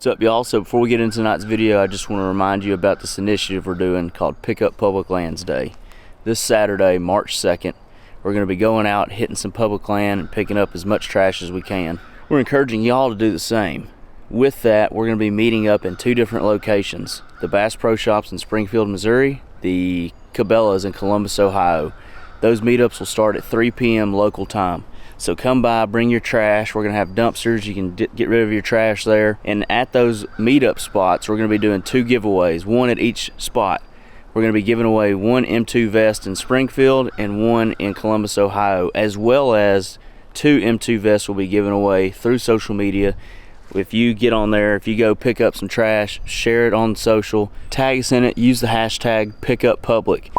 What's up, y'all? So before we get into tonight's video, I just want to remind you about this initiative we're doing called Pick Up Public Lands Day. This Saturday, March 2nd, we're going to be going out, hitting some public land and picking up as much trash as we can. We're encouraging y'all to do the same. With that, we're going to be meeting up in two different locations: the Bass Pro Shops in Springfield, Missouri, the Gobblers in Columbus, Ohio. Those meetups will start at 3 p.m. local time. So come by, bring your trash. We're going to have dumpsters. You can get rid of your trash there. And at those meetup spots, we're going to be doing two giveaways, one at each spot. We're going to be giving away one M2 vest in Springfield and one in Columbus, Ohio, as well as two M2 vests will be given away through social media. If you get on there, if you go pick up some trash, share it on social, tag us in it, use the hashtag #PickUpPublic.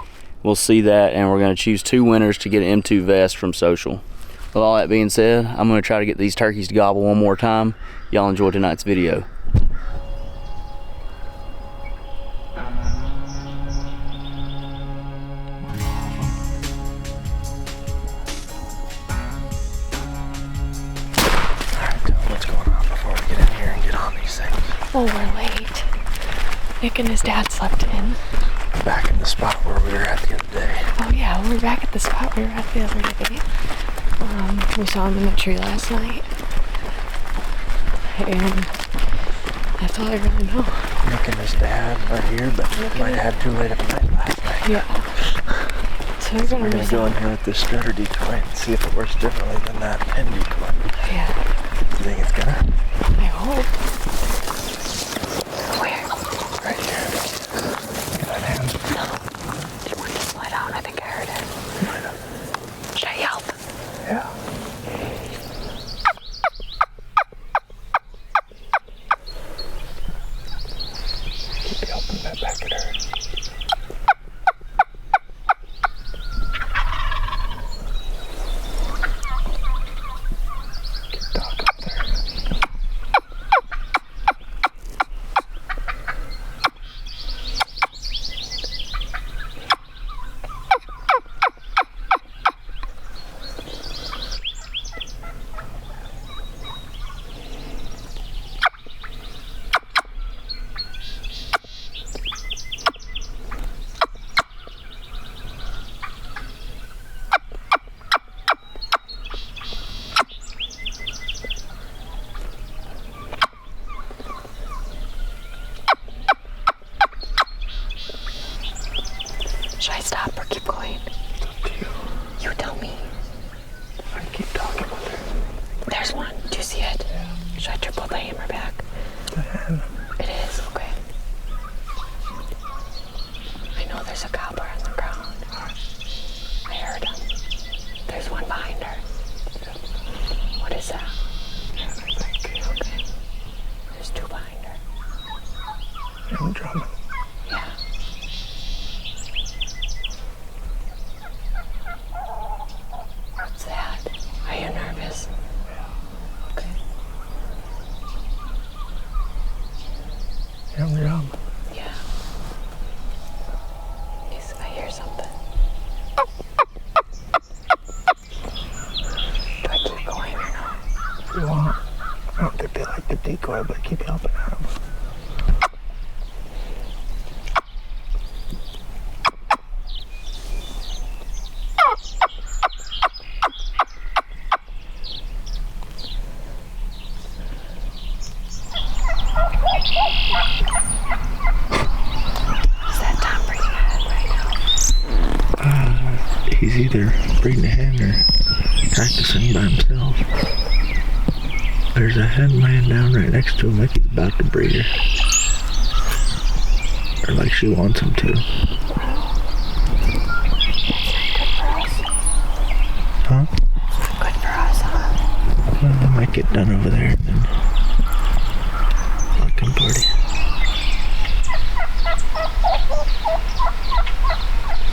We'll see that, and we're going to choose two winners to get an M2 vest from social. With all that being said, I'm going to try to get these turkeys to gobble one more time. Y'all enjoy tonight's video. What's going on before we get in here and get on these things? Well, we're late. Nick and his dad slept in. Back in the spot where we were at the other day. Oh yeah, we're back at the spot we were at the other day. We saw him in the tree last night. And that's all I really know. Nick and his dad are here, but my dad too late at night last night. Yeah. So we're We're gonna go in here with this strutter decoy and see if it works differently than that pin decoy. Yeah. You think it's gonna? I hope. Where? Right here. Look at that hand. No. It went to slide out. I think I heard it. Should I yelp? Yeah. Keep yelping that back at her. Keep talking up there. Should I stop or keep going? It's up to you. You tell me. I keep talking with her. There's one. Do you see it? Yeah. Should I triple the hammer back? The hen. It is. Okay. I know there's a gobbler on the ground. I heard him. There's one behind her. What is that? Yeah, I think. Okay. There's two behind her. I'm drumming. Yeah. What's that? Are you nervous? Okay. Yeah, I'm drumming. Yeah. I hear something. Do I keep going or no? If you want. I don't think they like the decoy, but keep helping at them. Is that Tom bringing a head right now? He's either breeding a hen or practicing by himself. There's a hen laying down right next to him like he's about to breed her. Or like she wants him to. Huh? Good for us, huh? Well, I might get done over there and then I can party.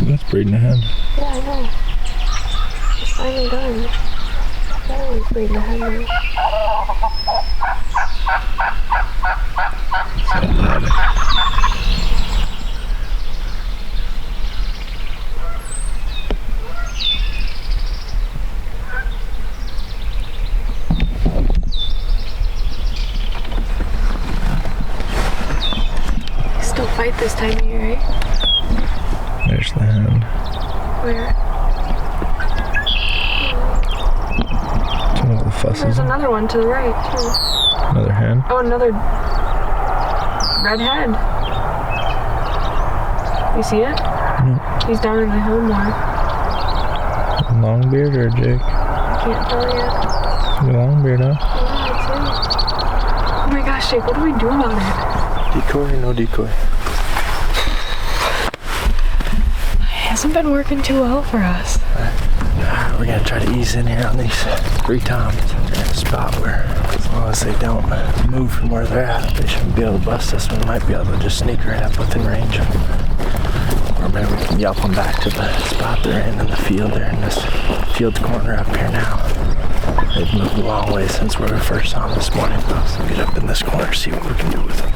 That's breeding a hen. Yeah, I know. It's finally done. That one's breeding a hen now. So loud. don't fight this time of year, eh? There's the hen. Where? Some of the fusses. There's another one to the right, too. Another hen. Oh, another redhead. You see it? No. He's down in the hill more. Long beard or a jig? I can't tell yet. Long beard, huh? Yeah, I'd say. Oh my gosh, Jake, what do we do about it? Decoy or no decoy? It hasn't been working too well for us. We're gonna try to ease in here on these 3 toms. They're in a spot where, as long as they don't move from where they're at, they shouldn't be able to bust us. We might be able to just sneak right up within range of them. Or maybe we can yelp them back to the spot they're in the field. They're in this field corner up here now. They've moved a long way since we were first on this morning. Let's get up in this corner, see what we can do with them.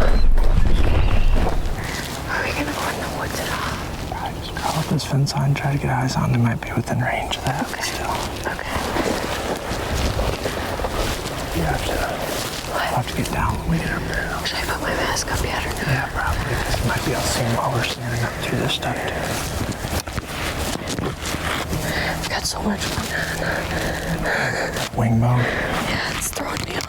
Are we gonna go in the woods at all? Probably just crawl up this fence line, try to get eyes on. They might be within range of that still. Okay. You have to, we'll have to get down when we get up there. Should I put my mask up yet or not? Yeah, probably, because you might be able to see them while we're standing up through this stuff too. It's got so much going on. Wing bone. Yeah, it's throwing me off.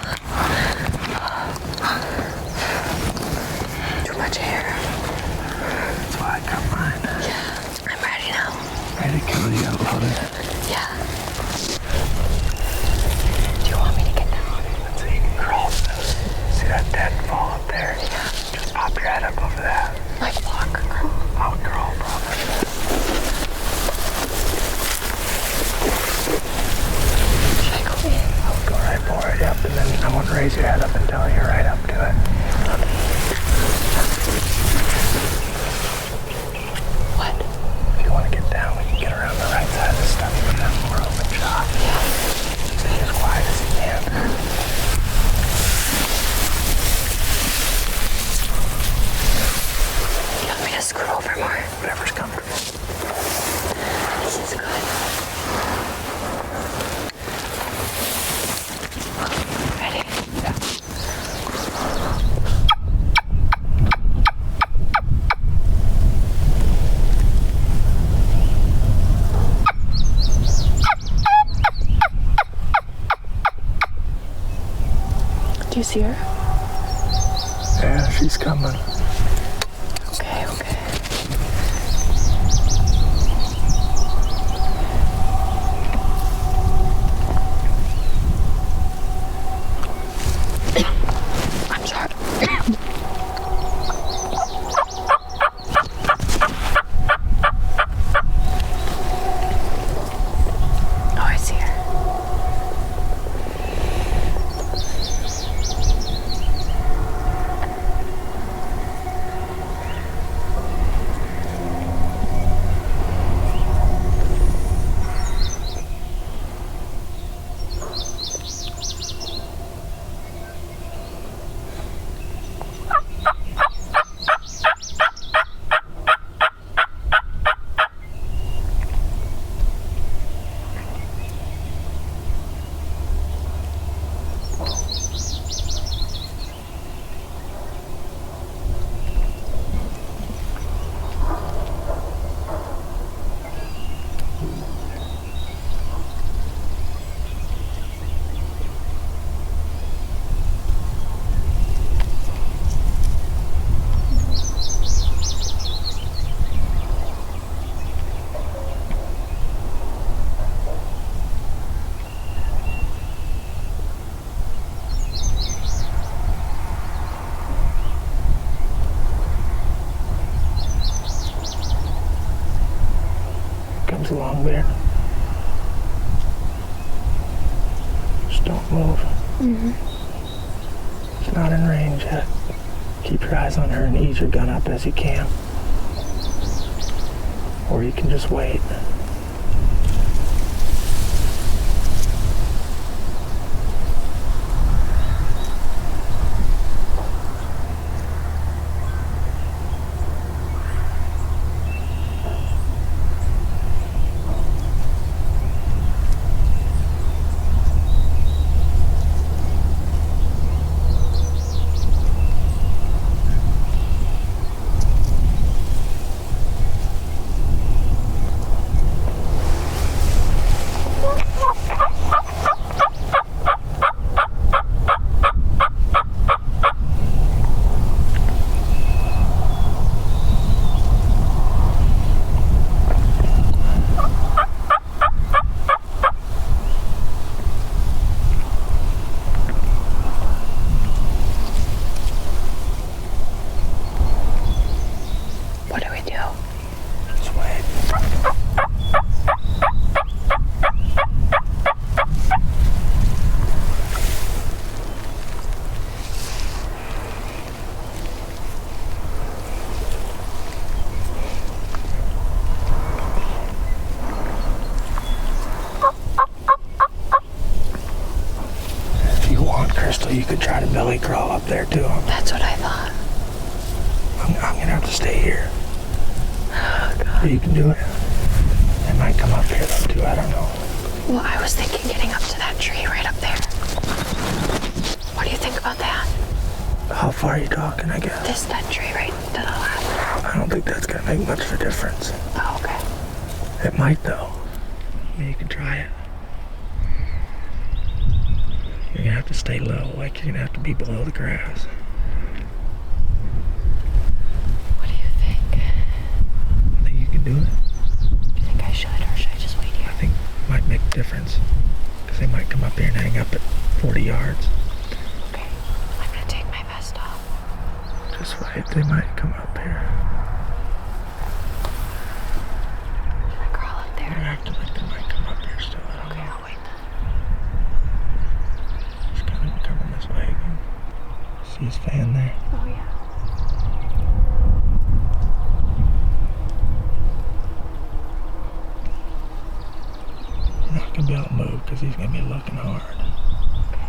Too much hair. That's why I cut mine. Yeah, I'm ready now. Ready to kill you, got loaded. Yeah. Do you want me to get down? Let's see, you can crawl to this. See that dead fall up there? Yeah. Just pop your head up over that. Like walk or crawl? I would crawl probably. Should I go in? I would go right for it, yep, and then I wouldn't raise your head up until you're right up to it. What? If you want to get down, we can get around the right side of this stuff and have more open shot. Yeah. Be as quiet as you can. You want me to scoot over more? Whatever's comfortable. This is good. Ready? Yeah. Do you see her? Yeah, she's coming. Okay, okay. I'm sorry. Oh, I see her. Comes along there. Just don't move. She's not in range yet. Keep your eyes on her and ease your gun up as you can. Or you can just wait. there too. That's what I thought. I'm gonna have to stay here. Oh, God. You can do it. They might come up here though too, I don't know. Well, I was thinking getting up to that tree right up there. What do you think about that? How far are you talking, I guess? That tree right to the left. I don't think that's gonna make much of a difference. Oh, okay. It might though. I mean, you can try it. You're gonna have to stay low, like you're gonna have to be below the grass. What do you think? I think you can do it. Do you think I should, or should I just wait here? I think it might make a difference. Because they might come up here and hang up at 40 yards. Okay. I'm gonna take my vest off. Just wait, they might come up here. Should I crawl up there? You're acting like they might come up here still. I don't Okay, know. I'll wait then. Just kind of coming this way again. See his fan there? Oh, yeah. You're not gonna be able to move because he's gonna be looking hard. Okay.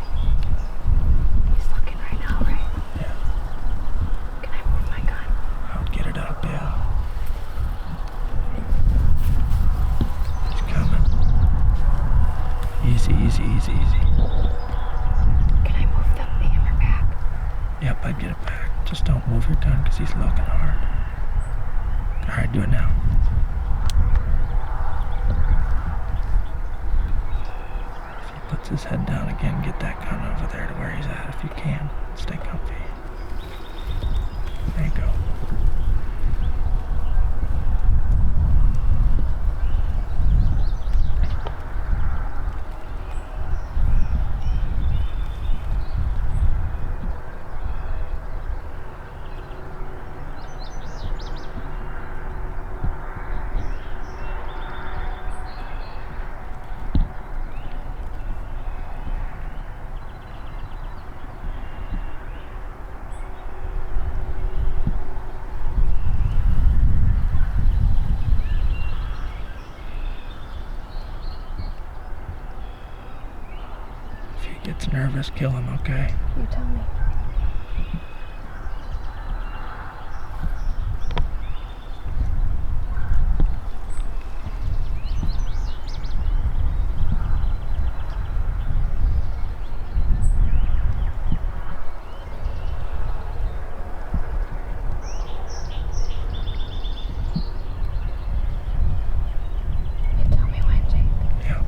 He's looking right now, right? Yeah. Can I move my gun? I'll get it up, yeah. He's coming. Easy, easy, easy, easy. Can I move the hammer back? Yep, I'd get it back. Just don't move your gun because he's looking hard. Alright, do it now. If he puts his head down again, get that gun over there to where he's at if you can. Stay comfy. There you go. If he gets nervous, kill him, okay? You tell me. You tell me when, Jake. Yep.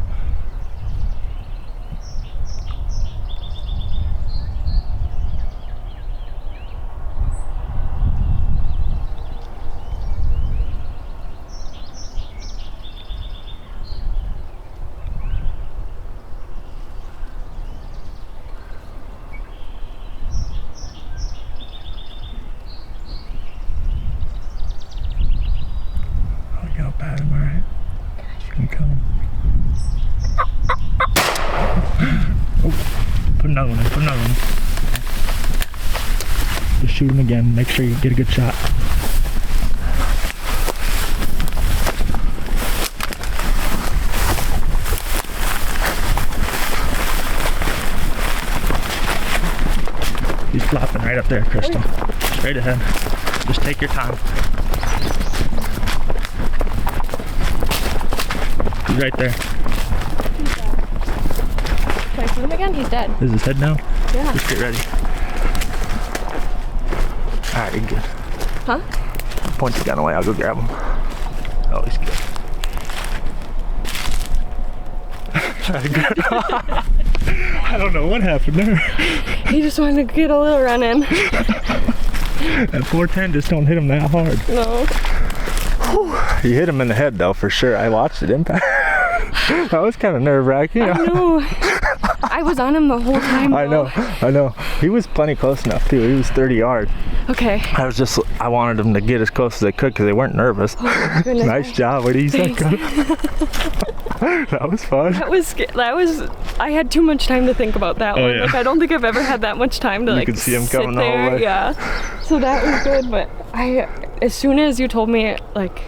I'll go pat him, alright? You can kill him. Oh, put another one in, put another one in. Just shoot him again, make sure you get a good shot. He's flopping right up there, Crystal. Straight ahead. Just take your time. He's right there. Can I shoot him again? He's dead. Is his head down? Yeah. Just get ready. Alright, you're good. Huh? Point the gun away, I'll go grab him. Oh, he's good. I don't know what happened there. He just wanted to get a little run in. That 410 just don't hit him that hard. No. You hit him in the head though, for sure. I watched it impact. That was kind of nerve-wracking. I know. I was on him the whole time. I know. He was plenty close enough too. He was 30 yards. Okay. I wanted him to get as close as they could because they weren't nervous. Oh, goodness. Nice job. What do you think? That was fun. That was. I had too much time to think about that one. Yeah. Like I don't think I've ever had that much time to You could see him sit coming the whole there. way. Yeah. So that was good, but as soon as you told me like,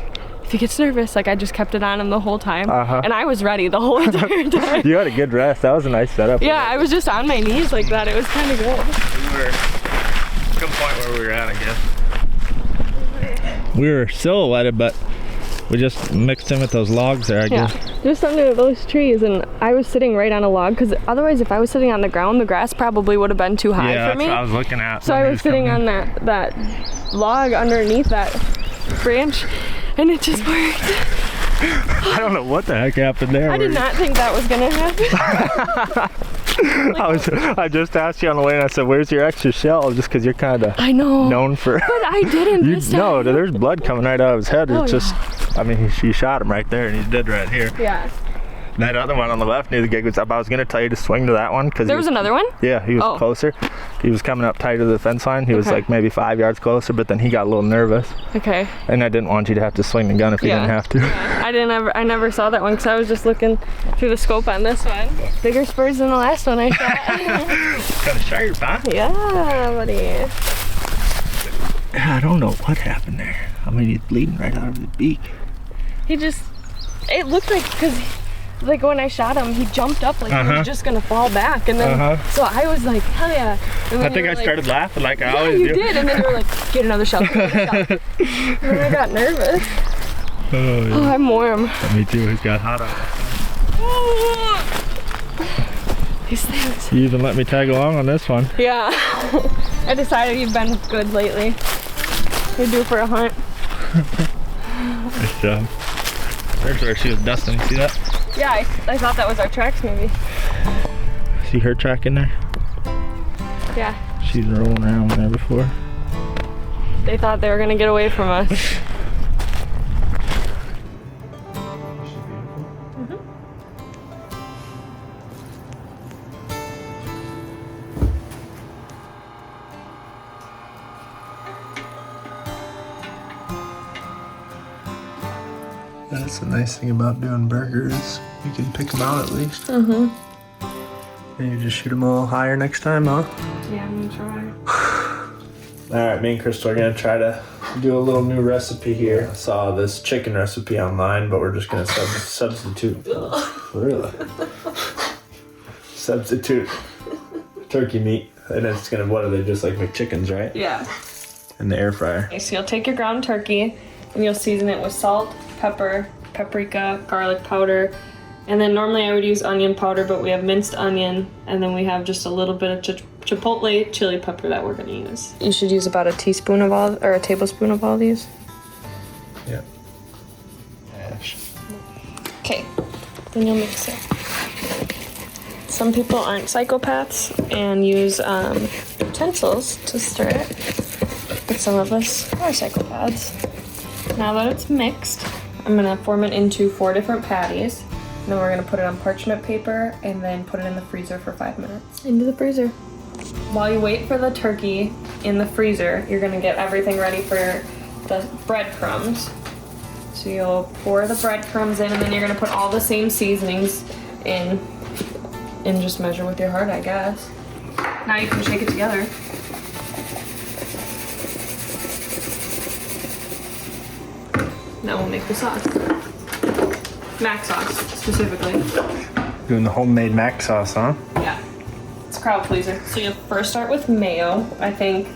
if he gets nervous, like I just kept it on him the whole time, and I was ready the whole entire time. You had a good rest. That was a nice setup. Yeah, I was just on my knees like that. It was kind of good. We were point where we were at, I guess. We were silhouetted, but we just mixed in with those logs there, I guess. Just under those trees, and I was sitting right on a log, because otherwise if I was sitting on the ground, the grass probably would have been too high for me. Yeah, that's what I was looking at. So I was sitting on that log underneath that branch, and it just worked. I don't know what the heck happened there. I did not think that was gonna happen. I just asked you on the way, and I said, "Where's your extra shell?" Just because you're kind of known for. But I didn't this time. No, there's blood coming right out of his head. It's just, I mean, she shot him right there, and he's dead right here. Yeah. That other one on the left near the gig was up. I was gonna tell you to swing to that one because there was another one. Yeah, he was closer. He was coming up tight to the fence line. He was like maybe 5 yards closer, but then he got a little nervous. Okay. And I didn't want you to have to swing the gun if you didn't have to. Yeah. I never saw that one because I was just looking through the scope on this one. Bigger spurs than the last one I shot. Kind of sharp, huh? Yeah, buddy. I don't know what happened there. I mean, he's bleeding right out of his beak. It looked like, because like when I shot him, he jumped up like he was just gonna fall back, and then so I was like, hell yeah. I think I started laughing like I always do. You did, and then you were like, get another shot. And then I got nervous. Oh, I'm warm. Me too. He's got hot out. These things. You even let me tag along on this one. Yeah. I decided you've been good lately. You're due for a hunt. Nice job. There's where she was dusting. See that? Yeah, I thought that was our tracks maybe. See her track in there? Yeah. She's rolling around there before. They thought they were gonna get away from us. That's the nice thing about doing burgers. You can pick them out at least. And you just shoot them a little higher next time, huh? Yeah, I'm gonna try. Alright, me and Crystal are gonna try to do a little new recipe here. I saw this chicken recipe online, but we're just gonna substitute. Really? Substitute turkey meat. And it's gonna, what are they, just like McChickens, right? Yeah. In the air fryer. Okay, so you'll take your ground turkey and you'll season it with salt, pepper, paprika, garlic powder, and then normally I would use onion powder, but we have minced onion, and then we have just a little bit of chipotle chili pepper that we're gonna use. You should use about a tablespoon of all these. Yeah. Okay, then you'll mix it. Some people aren't psychopaths and use utensils to stir it, but some of us are psychopaths. Now that it's mixed, I'm gonna form it into 4 different patties. And then we're gonna put it on parchment paper and then put it in the freezer for 5 minutes. Into the freezer. While you wait for the turkey in the freezer, you're gonna get everything ready for the breadcrumbs. So you'll pour the breadcrumbs in, and then you're gonna put all the same seasonings in and just measure with your heart, I guess. Now you can shake it together. Now we'll make the sauce. Mac sauce, specifically. Doing the homemade mac sauce, huh? Yeah. It's a crowd pleaser. So you'll first start with mayo. I think,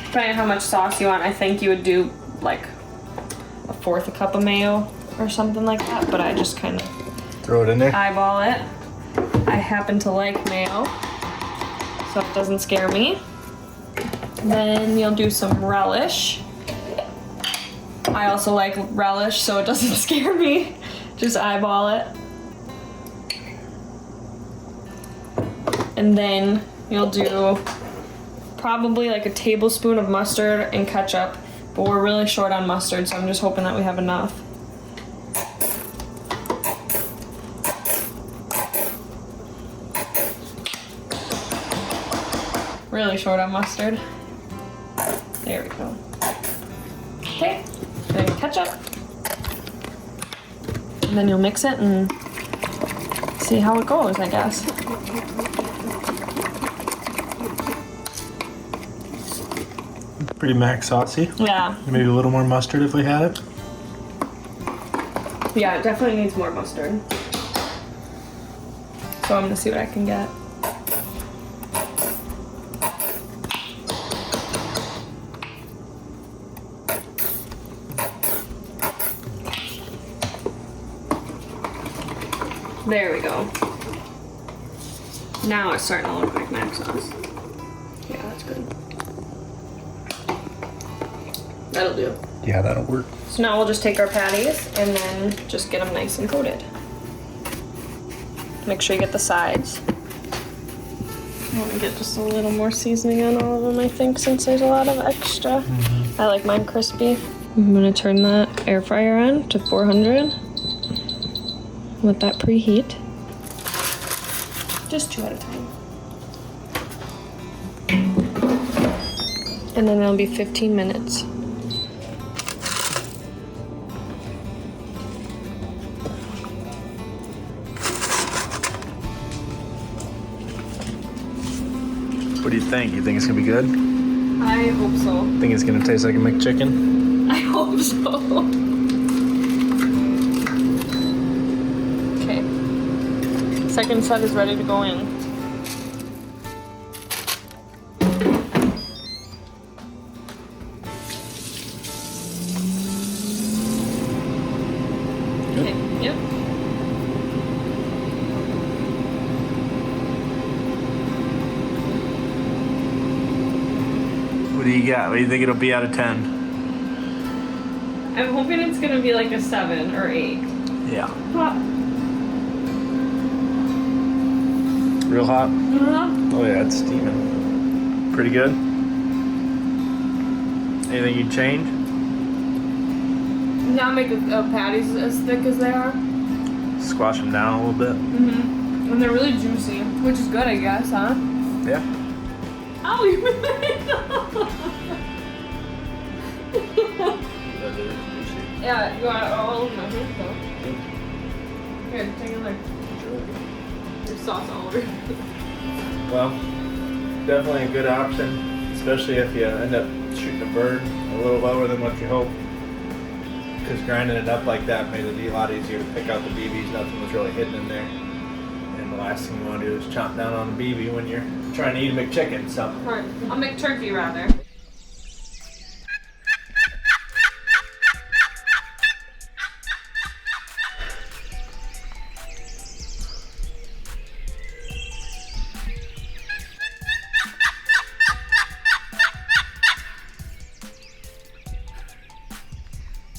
depending on how much sauce you want, I think you would do like 1/4 cup of mayo or something like that, but I just kind of throw it in there. Eyeball it. I happen to like mayo, so it doesn't scare me. Then you'll do some relish. I also like relish, so it doesn't scare me. Just eyeball it. And then you'll do probably like a tablespoon of mustard and ketchup, but we're really short on mustard, so I'm just hoping that we have enough. Really short on mustard. There we go. Okay, then ketchup. And then you'll mix it and see how it goes, I guess. Pretty mac saucy. Yeah. Maybe a little more mustard if we had it. Yeah, it definitely needs more mustard. So I'm gonna see what I can get. There we go. Now it's starting to look like mac sauce. Yeah, that's good. That'll do. Yeah, that'll work. So now we'll just take our patties and then just get them nice and coated. Make sure you get the sides. I want to get just a little more seasoning on all of them, I think, since there's a lot of extra. I like mine crispy. I'm gonna turn that air fryer on to 400. Let that preheat. Just 2 at a time. And then it'll be 15 minutes. What do you think? You think it's gonna be good? I hope so. Think it's gonna taste like a McChicken? I hope so. Okay. Second set is ready to go in. Okay, yep. What do you got? What do you think it'll be out of 10? I'm hoping it's gonna be like a 7 or 8. Yeah. Hot. Real hot? Uh-huh. Oh yeah, it's steaming. Pretty good? Anything you'd change? Now make the patties as thick as they are. Squash them down a little bit? Mm-hmm. And they're really juicy, which is good, I guess, huh? Yeah. Ow, you Yeah, you want all over my face though. Here, take a look. There's sauce all over. Well, definitely a good option, especially if you end up shooting a bird a little lower than what you hope. Because grinding it up like that made it a lot easier to pick out the BBs. Nothing was really hidden in there. And the last thing you want to do is chomp down on a BB when you're trying to eat a McChicken. So. Right. A McTurkey rather.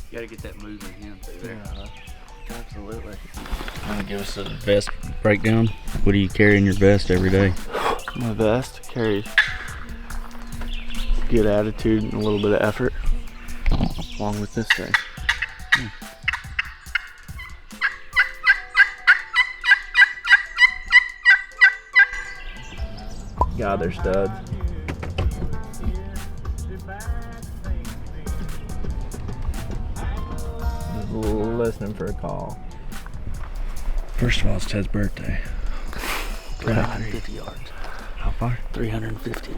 You gotta get that moving hand through there. Absolutely. Want to give us a vest breakdown? What do you carry in your vest every day? My vest carries good attitude and a little bit of effort, along with this thing. God, they're studs. Just listening for a call. First of all, it's Ted's birthday. 350 yards. How far? 350.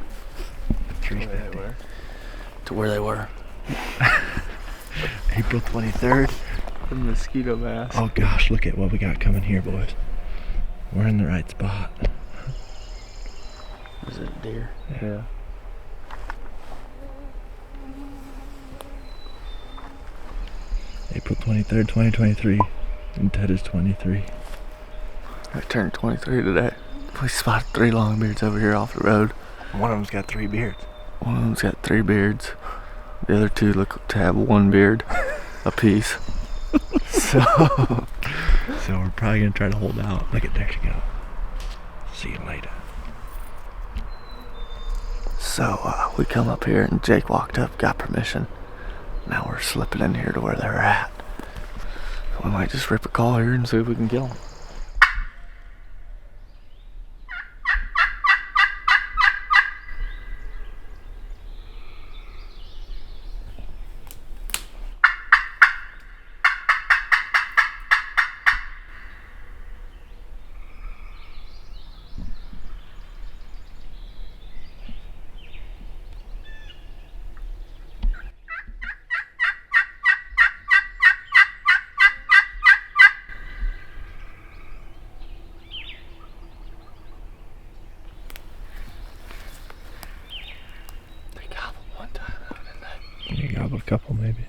350. To where they were. April 23rd. The mosquito mask. Oh gosh, look at what we got coming here, boys. We're in the right spot. Is it a deer? Yeah. April 23rd, 2023. And Ted is 23. I turned 23 today. We spotted 3 longbeards over here off the road. One of them's got 3 beards. One of them's got 3 beards. The other 2 look to have 1 beard apiece. So we're probably gonna try to hold out. Look at, there she go. See you later. So we come up here and Jake walked up, got permission. Now we're slipping in here to where they're at. We might just rip a call here and see if we can kill them. You gobbled a couple, maybe.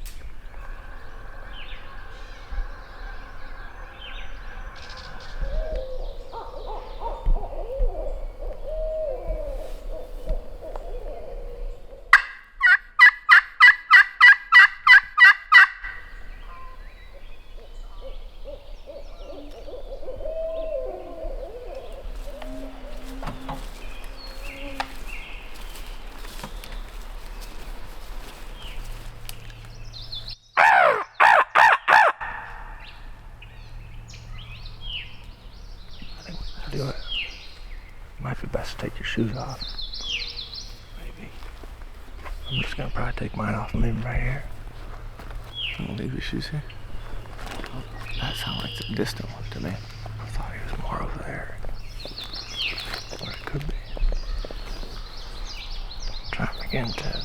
shoes off. Maybe. I'm just gonna probably take mine off and leave them right here. I'm gonna leave your shoes here. Oh, that sounded like the distant one to me. I thought he was more over there. Or it could be. Try him again, Ted.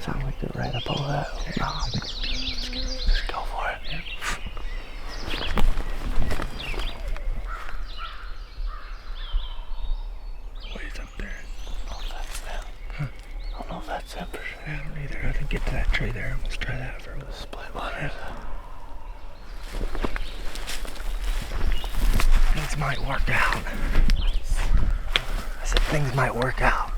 Sound like they're right up over that. No, just go for it. Yeah. Ways up there. I don't know if that's them. Huh? I don't know if that's them for sure. I don't either. I think get to that tree there. Let's try that for a split one. Things might work out. I said things might work out.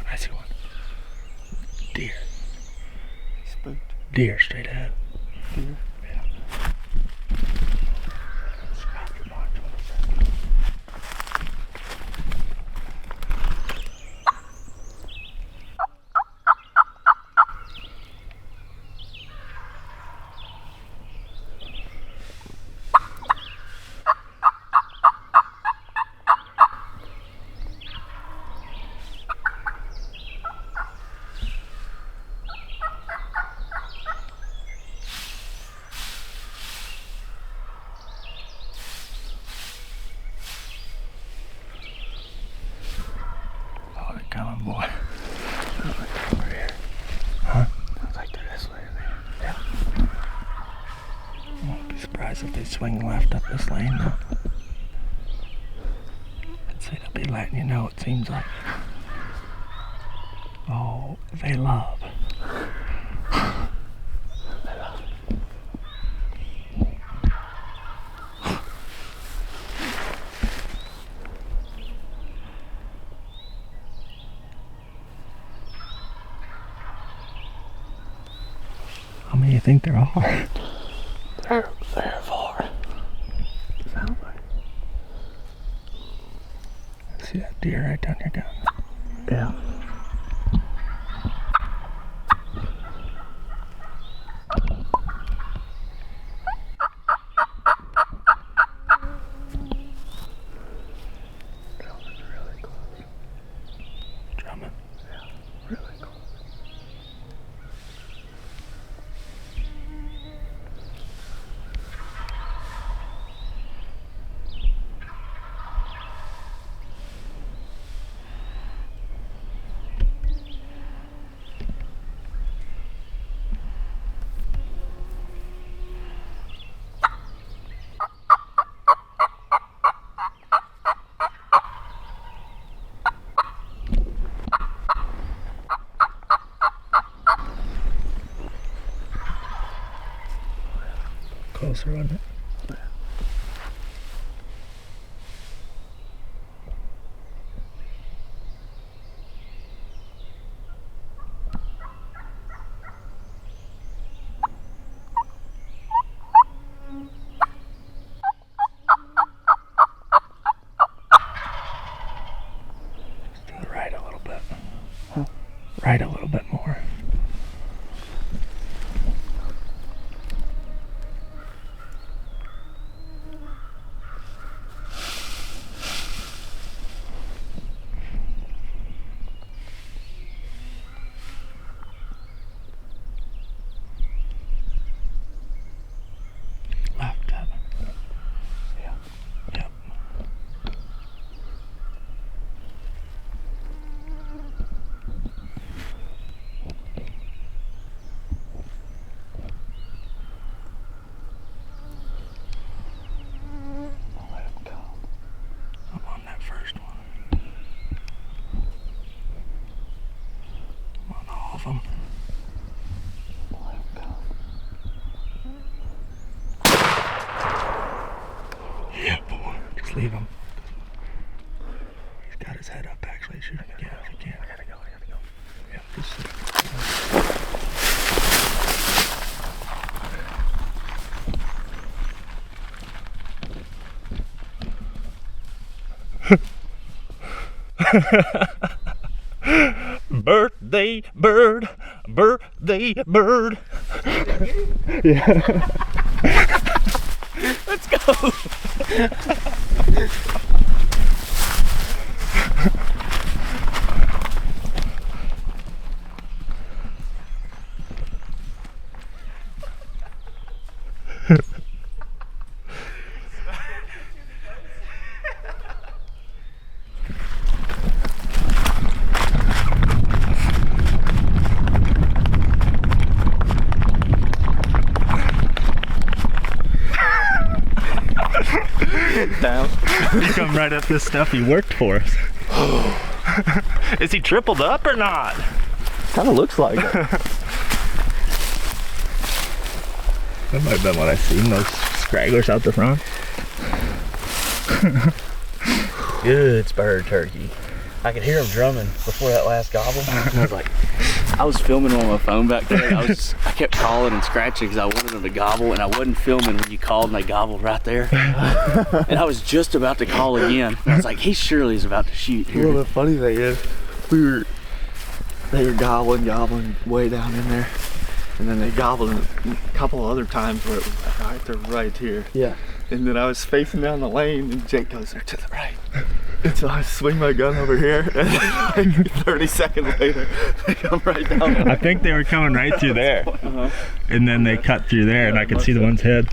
I see one. Deer. Spooked. Deer straight ahead. Deer? Yeah. Scratch your box. Coming, boy. Sounds like they're over here. Huh? Sounds like they're this way. Yeah. I won't be surprised if they swing left up this lane though. I'd say they'll be letting you know, it seems like. Oh, they love. They love. How many do you think there are? There are 4. Sounds like. See that deer right down your gun? Yeah. Drumming really close. Drumming? Yeah, really close. Closer, wasn't it? Yeah. To the right a little bit. Huh? Right a little bit more. Left, Dad. Yeah. Yep. them. Yeah, boy. Just leave him. He's got his head up, actually. Shoot him again if he can. I gotta go. Yeah, just Birthday bird, birthday bird. Yeah. Let's go. Down. He come right up this stuff. He worked for us. Is he tripled up or not? Kind of looks like it. That might have been what I seen, those scragglers out the front. Good spurred turkey. I could hear him drumming before that last gobble. I was like, I was filming on my phone back there. I kept calling and scratching because I wanted them to gobble, and I wasn't filming when you called and they gobbled right there. And I was just about to call again. And I was like, he surely is about to shoot here. Well, the funny thing is, they were gobbling way down in there, and then they gobbled a couple other times where it was like, all right, they're right here. Yeah. And then I was facing down the lane, and Jake goes, they're to the right. And so I swing my gun over here, and like 30 seconds later, they come right down there. I think they were coming right through there. And then they cut through there, and I could see the one's head.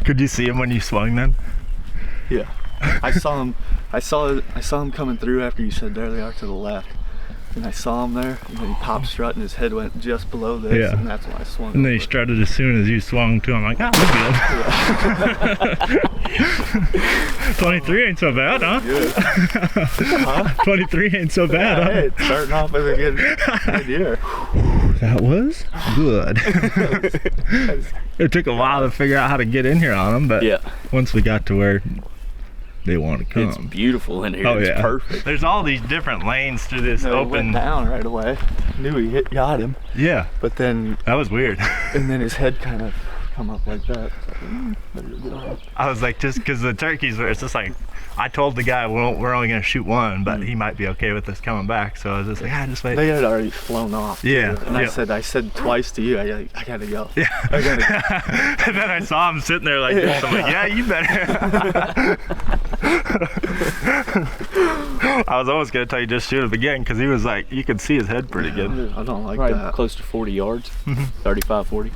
Could you see him when you swung then? Yeah. I saw him coming through after you said there they are to the left. And I saw him there, and then he popped strut, and his head went just below this, and that's when I swung. And then he strutted as soon as you swung to him, like, ah, we're good. 23 ain't so bad, huh? Huh? 23 ain't so bad, huh? Hey, it's starting off with a good year. That was good. It took a while to figure out how to get in here on them, but once we got to where they want to come. It's beautiful in here. Oh, it's perfect. There's all these different lanes through this open. He went down right away. Knew he got him. Yeah. But then that was weird. And then his head kind of come up like that. I was like, just because the turkeys were, it's just like, I told the guy we're only gonna shoot one, but he might be okay with us coming back. So I was just like, just wait. They had already flown off. Yeah. And I said twice to you, I gotta go. Yeah. I gotta go. And then I saw him sitting there like this. I'm like, yeah, you better. I was almost gonna tell you just shoot him again because he was like, you could see his head pretty good. I don't like that. Close to 40 yards, 35, 40.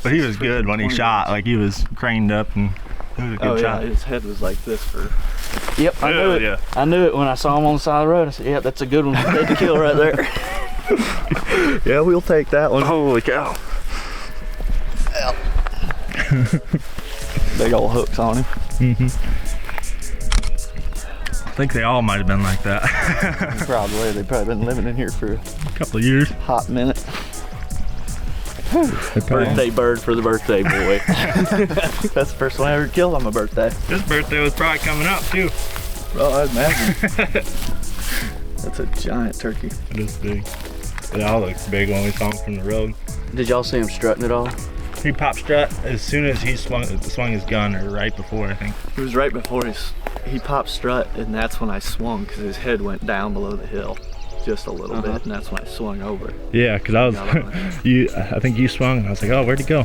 But he was good when he shot. Like he was craned up and it was a good shot. His head was like this for. Yep, I knew it. Yeah. I knew it when I saw him on the side of the road. I said, "Yep, that's a good one. Take the kill right there." Yeah, we'll take that one. Holy cow! Big old hooks on him. I think they all might have been like that. Probably. They've probably been living in here for a couple of years. Hot minute. Birthday bird for the birthday boy. That's the first one I ever killed on my birthday. His birthday was probably coming up too. Well, I'd imagine. That's a giant turkey. It is big. It all looks big when we saw him from the road. Did y'all see him strutting at all? He popped strut as soon as he swung his gun, or right before, I think. It was right before he popped strut, and that's when I swung because his head went down below the hill. Just a little bit, and that's when I swung over. Yeah, because I was, I think you swung, and I was like, oh, where'd he go?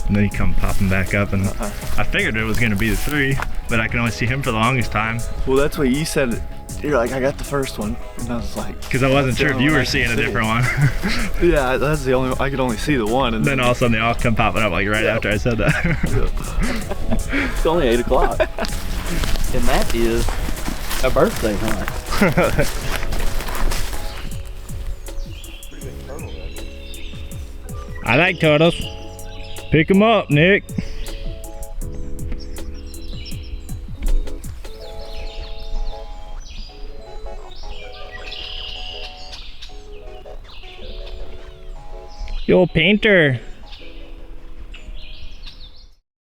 And then he come popping back up, and I figured it was going to be the 3, but I can only see him for the longest time. Well, that's what you said. You're like, I got the first one, and I was like, because I wasn't sure if you were seeing a different one. Yeah, that's the only one. I could only see the one, and then all of a sudden they all come popping up like right after I said that. It's only 8 o'clock, and that is a birthday hunt. I like turtles. Pick them up, Nick. Yo, painter.